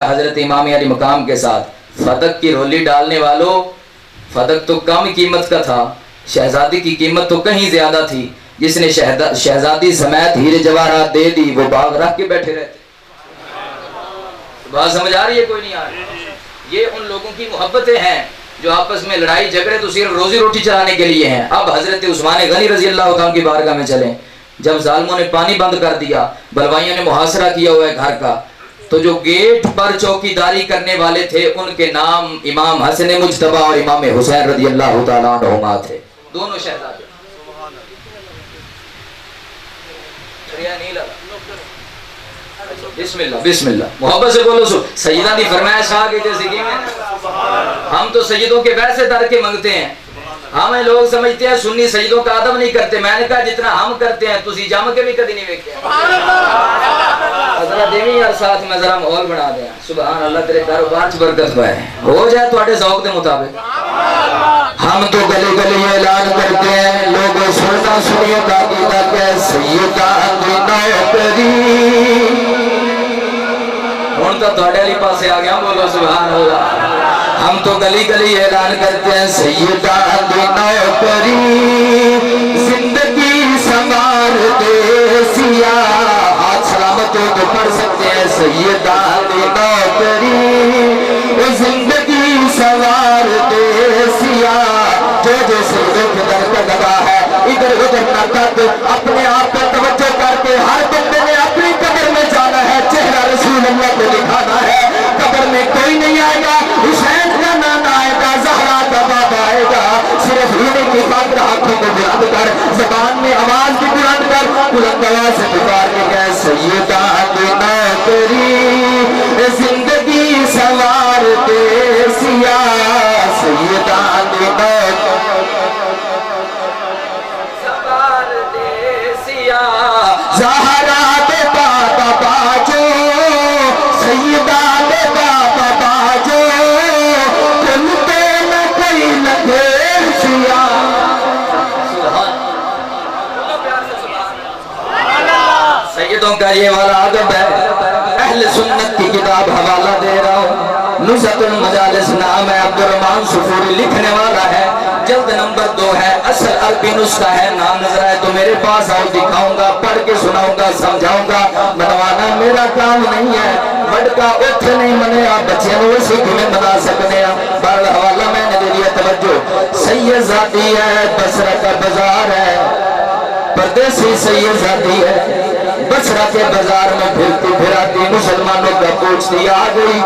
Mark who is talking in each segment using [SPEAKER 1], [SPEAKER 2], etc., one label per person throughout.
[SPEAKER 1] حضرت امام علی مقام کے ساتھ فدق کی رولی ڈالنے والوں، فدق تو کم قیمت کا تھا، شہزادی کی قیمت تو کہیں زیادہ تھی، جس نے شہزادی سمیت ہیرے جواہرات دے دی وہ باغ رکھ کے بیٹھے رہتے۔ بات سمجھ آ رہی ہے کوئی نہیں آ رہی؟ یہ ان لوگوں کی محبتیں ہیں جو آپس میں لڑائی جھگڑے تو صرف روزی روٹی چلانے کے لیے ہیں۔ اب حضرت عثمان غنی رضی اللہ عنہ کی بارگاہ میں چلیں، جب ظالموں نے پانی بند کر دیا، بلوائیوں نے محاصرہ کیا ہوا ہے گھر کا، تو جو گیٹ پر چوکیداری کرنے والے تھے ان کے نام امام حسن مجتبی اور امام حسین رضی اللہ تعالیٰ عنہما تھے، دونوں شہزادے۔ بسم اللہ بسم اللہ، محبت سے بولو سو سیدہ دی فرمائش آ گئی جیسے کہ ہم تو سیدوں کے ویسے در کے منگتے ہیں، ہمیں لوگ سمجھتے ہیں سنی سیدوں کا ادب نہیں کرتے، میں نے کہا جتنا ہم کرتے ہیں تسی جم کے بھی کدی نہیں ویکھے۔ حضرت دیوی اور ساتھ میں ذرا ماحول بنا دیں، سبحان اللہ، تیرے کاروبار چ برکت پائے، ہو جائے تواڈے ذوق دے مطابق۔ ہم تو گلی گلی اعلان کرتے ہیں، لوگوں سننا سنیوں کا عقیدہ کہ سیدہ دی نوکری، ہن تو تواڈے والی پاسے آ گیا، بولو سبحان اللہ۔ ہم تو گلی گلی اعلان کرتے ہیں سیدہ دی نوکری، زندگی سنوار دے سیاہ، ہاتھ سلامتوں کو پڑھ سکتے ہیں سیدہ دی نوکری، زندگی سنوار دے سیاہ، جو سیدوں کے در کا گواہ ہے، ادھر ادھر نہ کر، اپنے آپ پر توجہ کر کے ہر بندے نے اپنی قبر میں جانا ہے، چہرہ رسول اللہ کو دکھانا ہے، قبر میں کوئی نہیں آئے گا، حسین کا نام آئے گا، زہرا کا باب آئے گا، صرف رونے کی خاطر ہاتھوں کو بلند کر، زبان میں آواز بھی بلند کر، بلند آواز سے پکار کے کہے سیدہ دی نوکری، زندگی سنوار دے سیاہ، سیدہ دی نوکری سنوار دے سیاہ، زہرا دے بابا باجو، سیدہ دے بابا باجو، تم پہ نہ کوئی لگے سیاہ۔ سیدوں کا یہ والا ادب ہے، اہل سنت کی کتاب حوالہ دے رہا ہوں، نزہۃ المجالس نام ہے، عبد الرحمن صفوری لکھنے والا ہے، جلد نمبر 2 ہے، اصل عربی نسخہ ہے، نام نظر آئے تو میرے پاس آؤ، دکھاؤں گا، پڑھ کے سناؤں گا، سمجھاؤں گا، بنوانا میرا کام نہیں ہے، بڑکا اٹھ نہیں منے، آپ بچے نو سکھ میں بنا سکنے ہیں، بار حوالہ میں نے دے دیا، توجہ، سید ذاتی ہے، بصرہ کا بازار ہے، پردیسی سید ذاتی ہے، بصرہ کے بازار میں پھرتی پھراتی مسلمانوں کا پوچھتی آ گئی،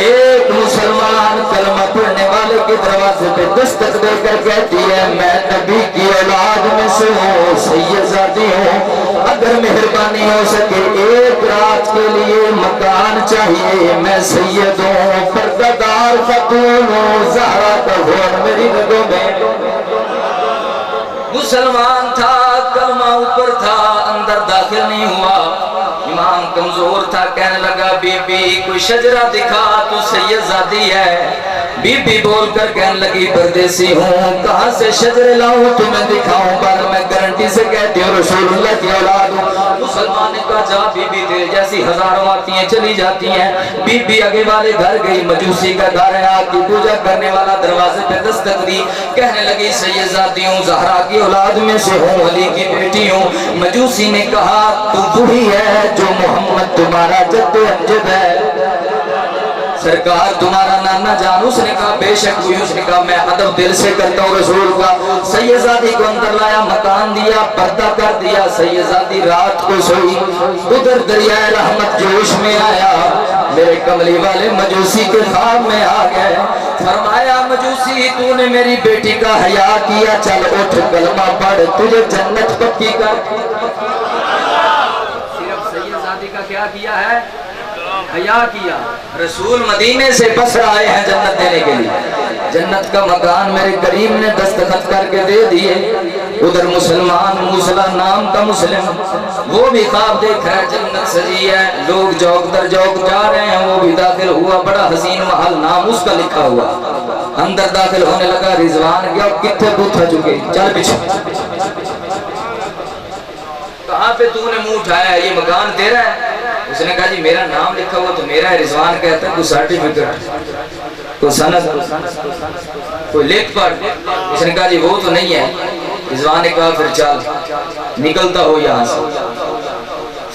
[SPEAKER 1] ایک مسلمان کلمہ پڑھنے والے کے دروازے پہ دستک دے کر کہتی ہے میں نبی کی اولاد میں سے ہوں، سید ذاتی ہوں، اگر مہربانی ہو سکے ایک رات کے لیے مکان چاہیے، میں سید ہوں، پردہ دار خاتون ہوں، زہرا کا گھوڑ میری رگوں میں۔ مسلمان تھا، کلمہ اوپر تھا، اندر داخل نہیں ہوا، امام کمزور تھا، کہنے لگا بی بی کوئی شجرہ دکھا، تو سید زادی ہے، بی بی بول کر کہنے لگی پردیسی ہوں، کہاں سے شجرے لاؤں تمہیں دکھاؤں، پر میں گارنٹی سے کہتی ہوں رسول اللہ کی اولاد ہوں۔ مسلمان نے کہا جا بی بی تیرے جیسی ہزاروں آتی ہیں چلی جاتی ہیں، بی بی آگے والے گھر گئی، مجوسی کا گھر ہے، آگ کی پوجا کرنے والا دروازے پہ دستک دی، کہنے لگی سید ذاتی ہوں، زہرا کی اولاد میں سے ہوں، علی کی بیٹی ہوں۔ مجوسی نے کہا تو وہی ہے جو محمد تمہارا جد امجد ہے، سرکار تمہارا نانا جان، اس نے کہا بے شک ہوئی، اس نے کہا میں ادب دل سے کرتا ہوں رسول کا، سیدزادی کو اندر لایا، مکان دیا، پردہ کر دیا، سیدزادی رات کو سوئی، ادھر دریائے رحمت جوش میں آیا، میرے کملی والے مجوسی کے خواب میں آ گئے، فرمایا مجوسی تو نے میری بیٹی کا حیا کیا، چل اٹھ کلمہ پڑھ تجھے جنت پکی کر۔ صرف سیدزادی کا کیا کیا ہے؟ حیا کیا، رسول مدینے سے بصرہ آئے ہیں جنت دینے کے لیے، جنت کا مکان میرے کریم نے دستخط کر کے دے دیے، ادھر مسلمان موسلا نام کا مسلم وہ بھی خواب دیکھ رہا ہے، جنت سجی ہے، لوگ جوک در جوک جا رہے ہیں، وہ بھی داخل ہوا، بڑا حسین محل نام اس کا لکھا ہوا، اندر داخل ہونے لگا، رضوان گیا کتنے بوتھا چکے، چل پیچھے، کہاں پہ تو نے منہ اٹھایا ہے، یہ مکان تیرا ہے؟ اس نے کہا جی میرا نام لکھا ہوا تو میرا ہے. رضوان کہتا ہے کوئی سرٹیفکیٹ, کوئی سند, کوئی لکھ پڑھ. اس نے کہا جی وہ تو نہیں ہے. رضوان نے کہا پھر چل نکلتا ہو یہاں سے.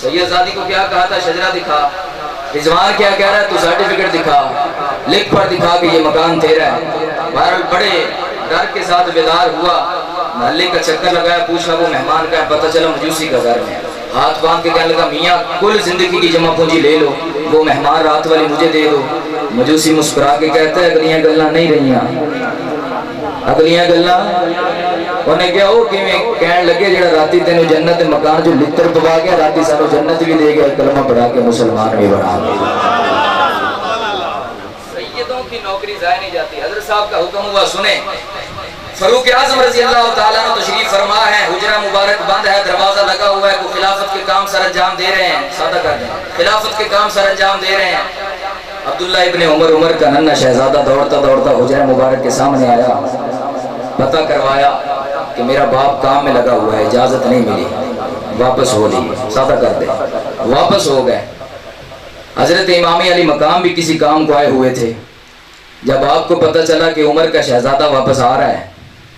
[SPEAKER 1] سید زادی کو کیا کہا تھا, شجرہ دکھا. رضوان کیا کہہ رہا ہے, تو سرٹیفکیٹ دکھا, لکھ پڑھ دکھا کہ یہ مکان تیرا ہے. بہرحال بڑے ڈر کے ساتھ بیدار ہوا, محلے کا چکر لگایا, پوچھا وہ مہمان کا ہے, پتہ چلا مجوسی کا گھر میں. ہاتھ باندھ کے کہنے لگا میاں کل زندگی کی جمع پونجی لے لو, وہ مہمان رات والی مجھے دے دو. مجوسی مسکرا کے کہتا ہے اگلیاں گلاں نہیں رہیاں, اگلیاں گلاں. انہیں کیا وہ کہنے لگے جڑا راتی تینوں جنت مکان جو لتر پوا گیا, راتی سانو جنت بھی دے گیا, کلمہ پڑھا کے مسلمان بھی بنا گیا. سیدوں کی نوکری ضائع نہیں جاتی. حضرت صاحب کا حکم ہوا سنیں. فاروق اعظم رضی اللہ تعالیٰ عنہ تشریف فرما ہے, حجرہ مبارک بند ہے, دروازہ لگا ہوا ہے, کو خلافت کے کام سر انجام دے رہے ہیں. سادہ کر دیں, خلافت کے کام سر انجام دے رہے ہیں. عبداللہ ابن عمر کا ننھا شہزادہ دوڑتا دوڑتا حجرہ مبارک کے سامنے آیا, پتہ کروایا کہ میرا باپ کام میں لگا ہوا ہے, اجازت نہیں ملی, واپس ہو لیے. سادہ کر دیں, واپس ہو گئے. حضرت امام علی مقام بھی کسی کام کو آئے ہوئے تھے. جب آپ کو پتہ چلا کہ عمر کا شہزادہ واپس آ رہا ہے,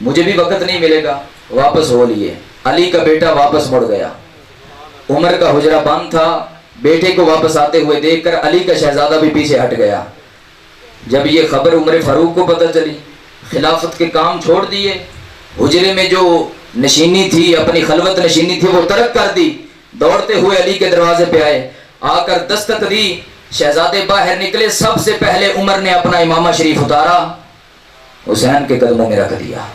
[SPEAKER 1] مجھے بھی وقت نہیں ملے گا, واپس ہو لیے. علی کا بیٹا واپس مڑ گیا. عمر کا حجرہ بند تھا, بیٹے کو واپس آتے ہوئے دیکھ کر علی کا شہزادہ بھی پیچھے ہٹ گیا. جب یہ خبر عمر فاروق کو پتہ چلی, خلافت کے کام چھوڑ دیے, حجرے میں جو نشینی تھی, اپنی خلوت نشینی تھی, وہ ترک کر دی. دوڑتے ہوئے علی کے دروازے پہ آئے, آ کر دستک دی. شہزادے باہر نکلے, سب سے پہلے عمر نے اپنا امامہ شریف اتارا, حسین کے قدموں میں رکھ دیا.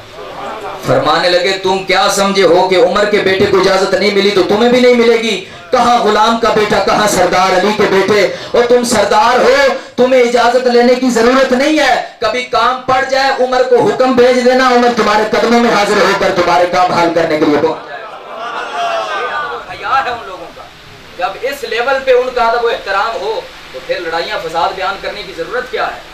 [SPEAKER 1] فرمانے لگے تم کیا سمجھے ہو کہ عمر کے بیٹے کو اجازت نہیں ملی تو تمہیں بھی نہیں ملے گی. کہاں غلام کا بیٹا, کہاں سردار علی کے بیٹے, اور تم سردار ہو, تمہیں اجازت لینے کی ضرورت نہیں ہے. کبھی کام پڑ جائے عمر کو حکم بھیج دینا, عمر تمہارے قدموں میں حاضر ہو کر تمہارے کام حل کرنے کے لیے پہنچ جائے. حیا ہے ان لوگوں کا. جب اس لیول پہ ان کا ادب و احترام ہو تو پھر لڑائیاں فساد بیان کرنے کی ضرورت کیا ہے؟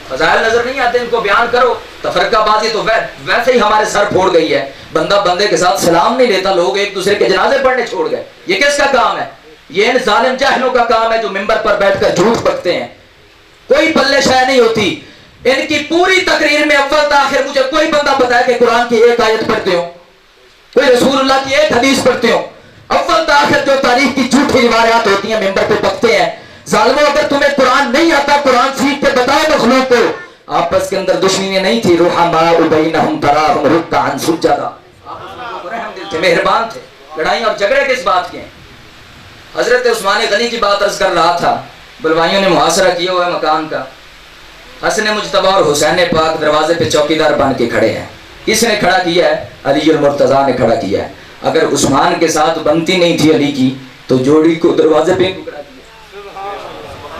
[SPEAKER 1] فضائل نظر نہیں آتے, ان کو بیان کرو. تفرقہ بازی تو ویسے ہی ہمارے سر پھوڑ گئی ہے. بندہ بندے کے ساتھ سلام نہیں لیتا, لوگ ایک دوسرے کے جنازے پڑھنے چھوڑ گئے. یہ کس کا کام ہے؟ یہ ان ظالم جاہلوں کا کام ہے جو ممبر پر بیٹھ کر جھوٹ بکتے ہیں. کوئی پلے شے نہیں ہوتی ان کی. پوری تقریر میں اول تاخر مجھے کوئی بندہ بتائے کہ قرآن کی ایک آیت پڑھتے ہو, کوئی رسول اللہ کی ایک حدیث پڑھتے ہو. اول تاخر جو تاریخ کی جھوٹی روایات ہوتی ہیں ممبر پہ بکتے ہیں. ظالموں, اگر تمہیں قرآن نہیں آتا, قرآن سیکھ کے بتاؤ مخلوق کو. آپس کے اندر دشمنی نہیں تھی. رحماء بینہم تراہم رکعا سجدا, مہربان تھے. لڑائیاں اور جھگڑے کس بات کے ہیں؟ حضرت عثمان غنی کی بات عرض کر رہا تھا. بلوائیوں نے محاصرہ کیا ہوا ہے مکان کا. حسن مجتبیٰ اور حسین پاک دروازے پہ چوکیدار بن کے کھڑے ہیں. کس نے کھڑا کیا ہے؟ علی المرتضیٰ نے کھڑا کیا ہے. اگر عثمان کے ساتھ بنتی نہیں تھی علی کی تو جوڑی کو دروازے پہ کھڑا کیا.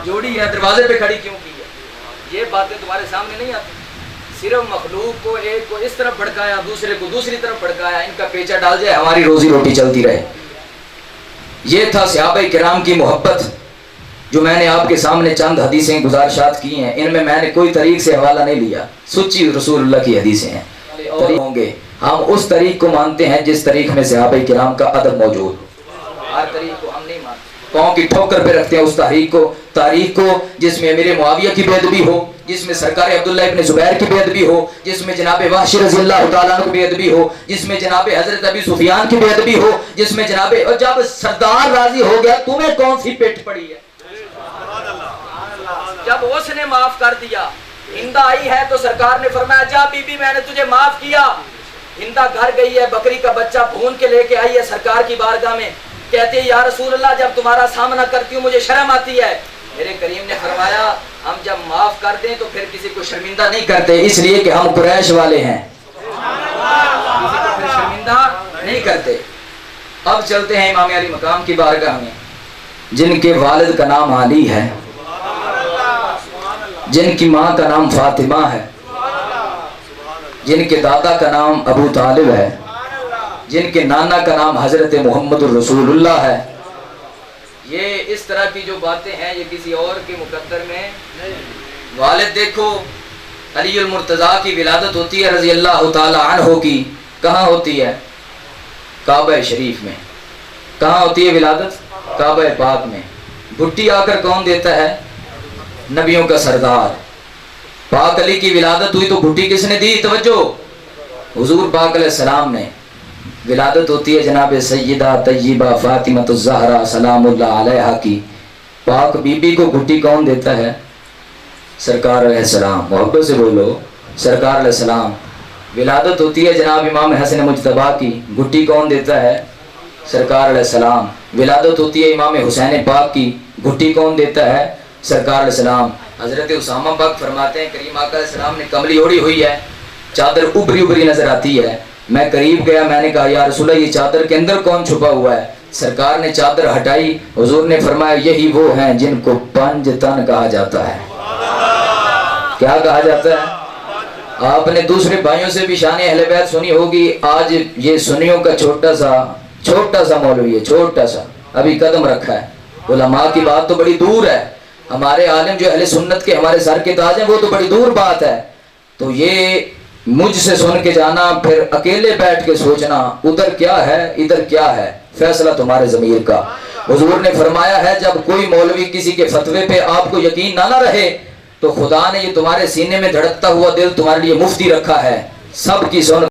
[SPEAKER 1] جوڑی ہے دروازے پہ کھڑی کیوں کی ہے؟ یہ باتیں تمہارے سامنے نہیں آتی. صرف مخلوق کو ایک کو اس طرف بھڑکایا, دوسرے کو دوسری طرف بھڑکایا, ان کا پیچھا ڈال جائے ہماری روزی روٹی چلتی رہے. یہ تھا صحابہ کرام کی محبت جو میں نے آپ کے سامنے چند حدیثیں گزارشات کی ہیں. ان میں نے کوئی طریق سے حوالہ نہیں لیا, سچی رسول اللہ کی حدیثیں ہیں. ہوں گے ہم اس طریق کو مانتے ہیں جس طریق میں صحابہ کرام کا ادب موجود. ہر طریق کو ہم نہیں مانتے. پاؤں کی ٹھوکر پہ رکھتے ہیں اس تاریخ کو جس میں امیر معاویہ کی بے ادبی ہو, جس میں سرکار عبداللہ ابن زبیر کی بے ادبی ہو, جس میں جناب وحشی رضی اللہ تعالیٰ عنہ کی بے ادبی ہو, جس میں جناب حضرت ابی سفیان کی بے ادبی ہو, جس میں جناب, اور جب سردار راضی ہو گیا تمہیں کون سی پیٹ پڑی ہے؟ جب اس نے معاف کر دیا, ہندا آئی ہے تو سرکار نے فرمایا جا بی بی میں نے تجھے معاف کیا. ہندا گھر گئی ہے, بکری کا بچہ بھون کے لے کے آئی ہے سرکار کی بارگاہ میں, کہتے ہیں یا رسول اللہ جب تمہارا سامنا کرتی ہوں مجھے شرم آتی ہے. میرے کریم نے فرمایا ہم جب معاف کر دیں تو پھر کسی کو شرمندہ نہیں کرتے, اس لیے کہ ہم قریش والے ہیں, کسی کو پھر شرمندہ نہیں کرتے. اب چلتے ہیں امام علی مقام کی بارگاہ میں, جن کے والد کا نام علی ہے, جن کی ماں کا نام فاطمہ ہے, جن کے دادا کا نام ابو طالب ہے, جن کے نانا کا نام حضرت محمد الرسول اللہ ہے. یہ اس طرح کی جو باتیں ہیں یہ کسی اور کے مقدر میں والد دیکھو علی المرتضیٰ کی ولادت ہوتی ہے رضی اللہ تعالی عنہ کی. کہاں ہوتی ہے؟ کعبہ شریف میں. کہاں ہوتی ہے ولادت؟ کعبہ پاک میں. گھٹی آ کر کون دیتا ہے؟ نبیوں کا سردار پاک علی کی ولادت ہوئی تو گھٹی کس نے دی؟ توجہ، حضور پاک علیہ السلام نے۔ ولادت ہوتی ہے جناب سیدہ طیبہ فاطمہ الزہرا سلام اللہ علیہا کی، پاک بی بی کو گھٹی کون دیتا ہے؟ سرکار علیہ السلام۔ محبت سے بولو، سرکار علیہ السلام۔ ولادت ہوتی ہے جناب امام حسن مجتبیٰ کی، گھٹی کون دیتا ہے؟ سرکار علیہ السلام۔ ولادت ہوتی ہے امام حسین پاک کی، گھٹی کون دیتا ہے؟ سرکار علیہ السلام۔ حضرت اسامہ پاک فرماتے ہیں کریم آقا علیہ السلام نے کملی اوڑھی ہوئی ہے، چادر اوپری اوپری نظر آتی ہے، میں قریب گیا، میں نے کہا یا رسول اللہ یہ چادر کے اندر کون چھپا ہوا ہے؟ سرکار نے چادر ہٹائی، حضور نے فرمایا یہی وہ ہیں جن کو پنج تن کہا جاتا ہے۔ کیا کہا جاتا ہے؟ آپ نے دوسرے بھائیوں سے بھی شان اہل بیت سنی ہوگی، آج یہ سنیوں کا چھوٹا سا مولوی ہے، چھوٹا سا ابھی قدم رکھا ہے۔ علماء کی بات تو بڑی دور ہے، ہمارے عالم جو اہل سنت کے ہمارے سر کے تاج ہیں وہ تو بڑی دور بات ہے۔ تو یہ مجھ سے سن کے جانا، پھر اکیلے بیٹھ کے سوچنا ادھر کیا ہے ادھر کیا ہے، فیصلہ تمہارے ضمیر کا۔ حضور نے فرمایا ہے جب کوئی مولوی کسی کے فتوے پہ آپ کو یقین نہ رہے تو خدا نے یہ تمہارے سینے میں دھڑکتا ہوا دل تمہارے لیے مفتی رکھا ہے، سب کی سن